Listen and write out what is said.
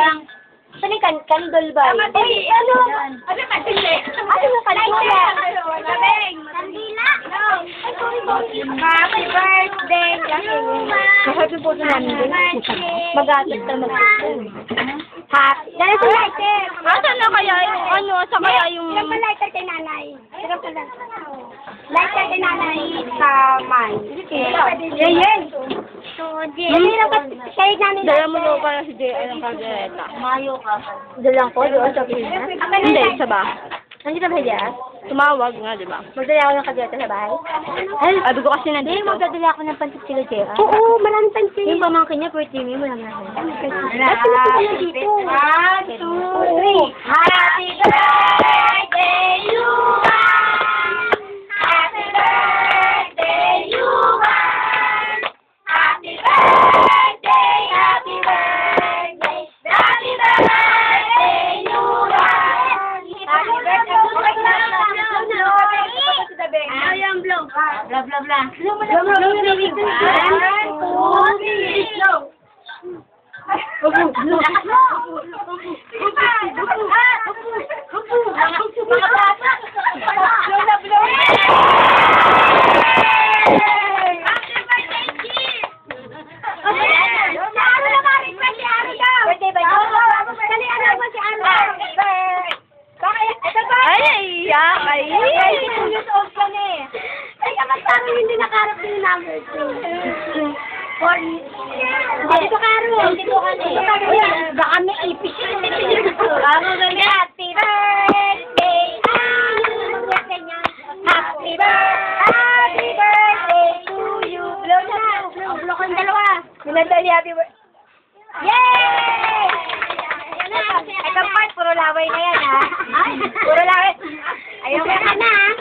Saan yung kandol ba? Ay, ano? Ano kandila? Ano yung kandila? Kandila? Happy birthday! Happy birthday namin din. Mag-atot na mag-atot. Happy. Dahil sa lighter. Asan na kaya yung ano? Sa kaya yung... Ilan pa lighter kay nanay? Ilan pa lang? Lighter kay nanay sa May. Yan. Meron ka kay nanay. Dala mo daw para si J.L. ang kagereta. Mayo ka. Dalang ko, doon sa Pilipinas. Hindi, isa ba? Nandito ba siya? Tumawag nga, di ba? Magdala ako ng kadeta sa bahay. Ay, Sabi ko kasi hindi, nandito. magdadala ako ng pansit kilo Jera. Oo, maraming pansit. Yung pamangkin niya, birthday mo, marami na. Happy dito. 1, 2, 3. Happy birthday, Luan! Happy birthday, Luan! Happy birthday, happy birthday, happy birthday, Luan! Happy birthday, Ayan, blow. Blah, blah, blah. Blow, blow, blow. 1, 2, 3, blow. Ay, iyak, ay. Ay, kamataro hindi nakarap din yung number 2. Hindi ko karo. Hindi ko kani. Baka may ipis. Bago ganyan. Happy birthday. Happy birthday to you. Blow na. Blow ko yung dalawa. Minadali happy birthday. Yay! Itong part, puro laway na yan, ha? Puro laway. Ayaw ka na, ha?